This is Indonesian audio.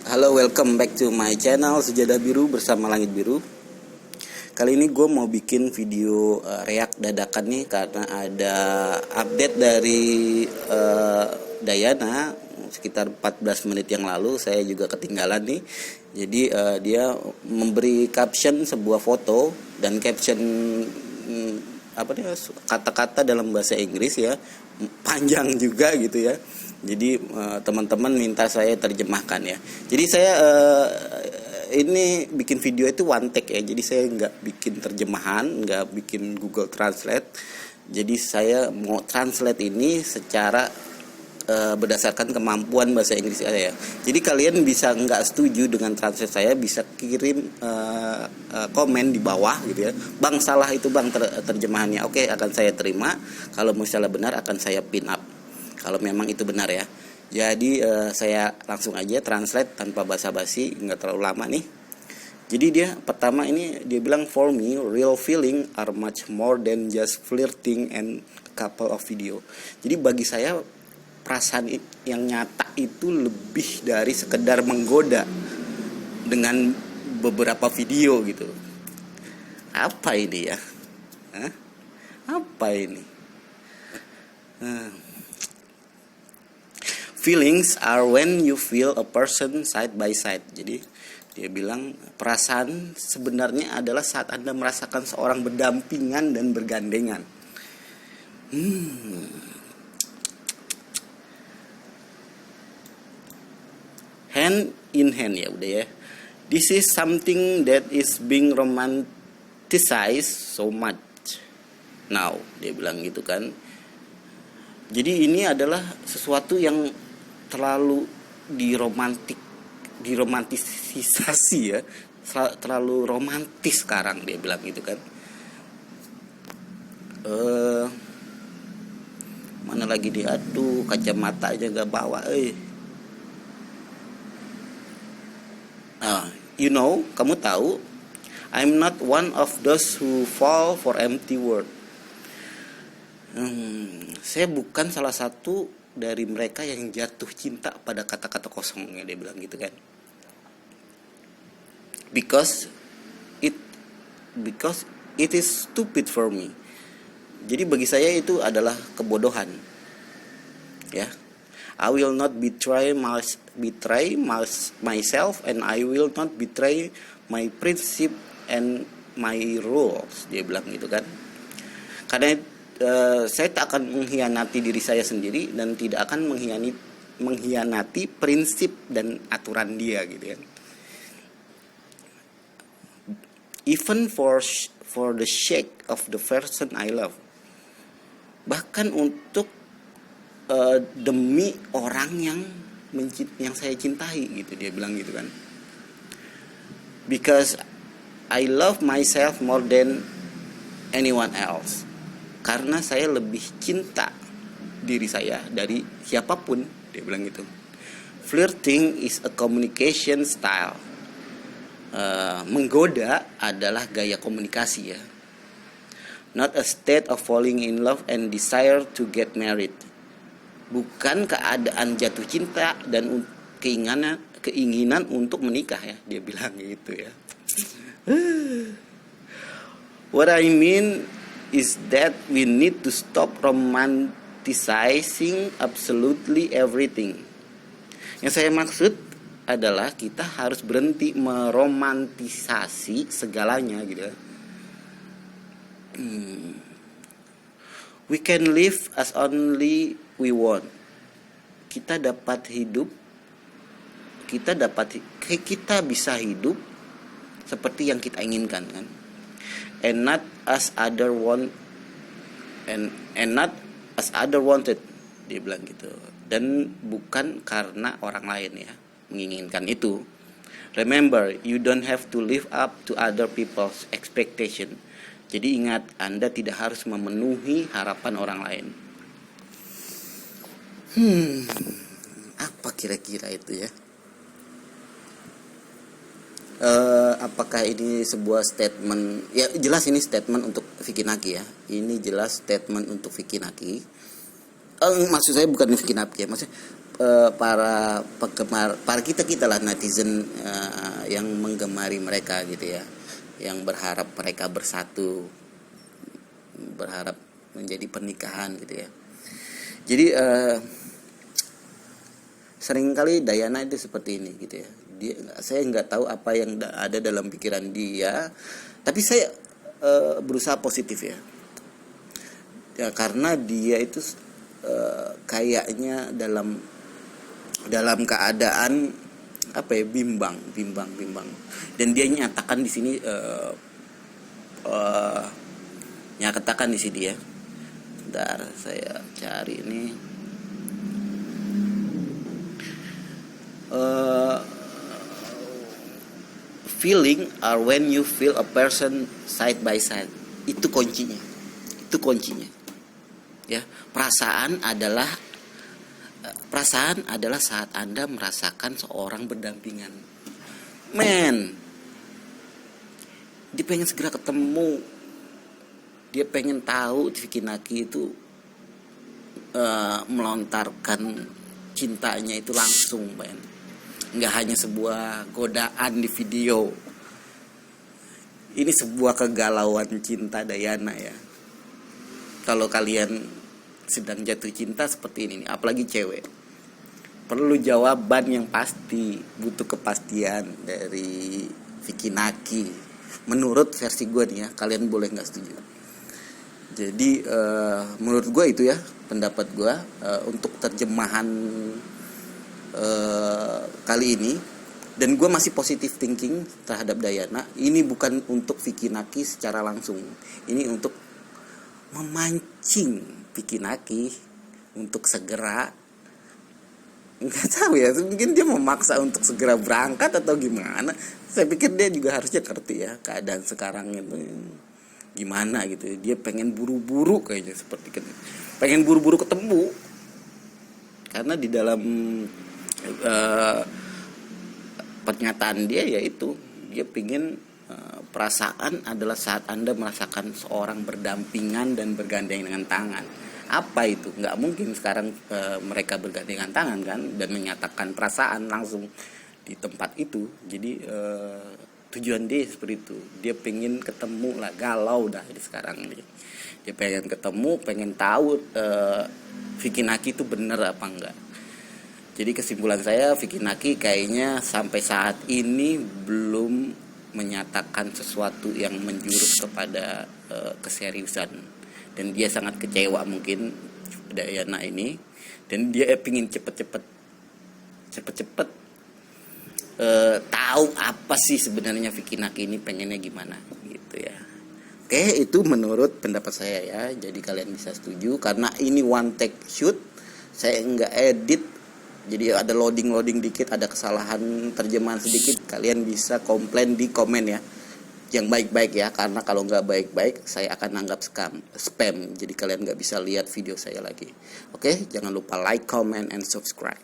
Halo, welcome back to my channel Sejadah Biru bersama Langit Biru. Kali ini gue mau bikin video react dadakan nih karena ada update dari Dayana sekitar 14 menit yang lalu. Saya juga ketinggalan nih. Jadi dia memberi caption sebuah foto dan caption kata-kata dalam bahasa Inggris ya, panjang juga gitu ya. Jadi teman-teman minta saya terjemahkan ya. Jadi saya ini bikin video itu one take ya. Jadi saya nggak bikin terjemahan, nggak bikin Google Translate. Jadi saya mau translate ini secara berdasarkan kemampuan bahasa Inggris saya ya. Jadi kalian bisa nggak setuju dengan translate saya, bisa kirim komen di bawah gitu ya. Bang, salah itu bang terjemahannya. Oke, akan saya terima. Kalau misalnya benar akan saya pin up. Kalau memang itu benar ya. Jadi saya langsung aja translate tanpa basa-basi, nggak terlalu lama nih. Jadi dia pertama ini dia bilang, for me real feeling are much more than just flirting and couple of video. Jadi bagi saya perasaan yang nyata itu lebih dari sekedar menggoda dengan beberapa video gitu. Apa ini ya? Hah? Apa ini? Feelings are when you feel a person side by side. Jadi dia bilang perasaan sebenarnya adalah saat Anda merasakan seorang berdampingan dan bergandengan. Hand in hand ya udah ya. This is something that is being romanticized so much now. Dia bilang gitu kan. Jadi ini adalah sesuatu yang terlalu diromantisasi ya, terlalu romantis sekarang, dia bilang gitu kan. Mana lagi dia, aduh kacamata aja gak bawa. Kamu tahu, I'm not one of those who fall for empty word. Saya bukan salah satu dari mereka yang jatuh cinta pada kata-kata kosongnya, dia bilang gitu kan. Because it is stupid for me. Jadi bagi saya itu adalah kebodohan. Ya. I will not betray myself and I will not betray my principle and my rules, dia bilang gitu kan. Karena saya tak akan mengkhianati diri saya sendiri dan tidak akan mengkhianati prinsip dan aturan dia gitu kan. Even for the sake of the person I love. Bahkan untuk demi orang yang saya cintai gitu, dia bilang gitu kan. Because I love myself more than anyone else. Karena saya lebih cinta diri saya dari siapapun, dia bilang gitu. Flirting is a communication style. Menggoda adalah gaya komunikasi ya. Not a state of falling in love and desire to get married. Bukan keadaan jatuh cinta dan keinginan untuk menikah ya, dia bilang gitu ya. What I mean is that we need to stop romanticizing absolutely everything. Yang saya maksud adalah kita harus berhenti meromantisasi segalanya gitu. We can live as only we want. Kita bisa hidup seperti yang kita inginkan kan. And not as other wanted, dia bilang gitu. Dan bukan karena orang lain ya menginginkan itu. Remember, you don't have to live up to other people's expectation. Jadi ingat, Anda tidak harus memenuhi harapan orang lain. Apa kira-kira itu ya? Apakah ini sebuah statement? Ya jelas ini statement untuk Vicky Naki ya. Ini jelas statement untuk Vicky Naki. Maksud saya bukan Vicky Naki ya. Maksudnya para penggemar, para kita lah netizen yang menggemari mereka gitu ya, yang berharap mereka bersatu, berharap menjadi pernikahan gitu ya. Jadi seringkali Dayana itu seperti ini gitu ya. Saya nggak tahu apa yang ada dalam pikiran dia, tapi saya berusaha positif ya. Ya karena dia itu kayaknya dalam keadaan apa ya, bimbang. Dan dia nyatakan di sini nyatakan di sini ya. Bentar, saya cari ini. Feeling are when you feel a person side by side. Itu kuncinya. Ya, perasaan adalah saat Anda merasakan seorang berdampingan. Dia pengen segera ketemu. Dia pengen tahu Vicky Naki itu melontarkan cintanya itu langsung, men. Nggak hanya sebuah godaan di video. Ini sebuah kegalauan cinta Dayana ya. Kalau kalian sedang jatuh cinta seperti ini nih, apalagi cewek, perlu jawaban yang pasti, butuh kepastian dari Vicky Naki. Menurut versi gue nih ya, kalian boleh nggak setuju. Jadi menurut gue itu ya pendapat gue untuk terjemahan kali ini. Dan gue masih positive thinking terhadap Dayana. Ini bukan untuk Vicky Naki secara langsung, ini untuk memancing Vicky Naki untuk segera, nggak tahu ya, mungkin dia memaksa untuk segera berangkat atau gimana. Saya pikir dia juga harusnya ngerti ya keadaan sekarang itu gimana gitu. Dia pengen buru-buru kayaknya, seperti pengen buru-buru ketemu, karena di dalam pernyataan dia yaitu dia pingin perasaan adalah saat Anda merasakan seorang berdampingan dan bergandeng dengan tangan. Apa itu? Nggak mungkin sekarang mereka bergandengan tangan kan, dan menyatakan perasaan langsung di tempat itu. Jadi tujuan dia seperti itu. Dia pengen ketemu lah, galau dah di sekarang nih. Dia pengen ketemu, pengen tahu Vicky Naki itu bener apa enggak. Jadi kesimpulan saya, Vicky Naki kayaknya sampai saat ini belum menyatakan sesuatu yang menjurus kepada keseriusan. Dan dia sangat kecewa mungkin Dayana ini. Dan dia pingin cepet-cepet tahu apa sih sebenarnya Vicky Naki ini pengennya gimana gitu ya. Oke, itu menurut pendapat saya ya. Jadi kalian bisa setuju, karena ini one take shoot. Saya nggak edit. Jadi ada loading dikit, ada kesalahan terjemahan sedikit, kalian bisa komplain di komen ya, yang baik-baik ya, karena kalau nggak baik-baik saya akan anggap spam, jadi kalian nggak bisa lihat video saya lagi. Oke, jangan lupa like, comment, and subscribe.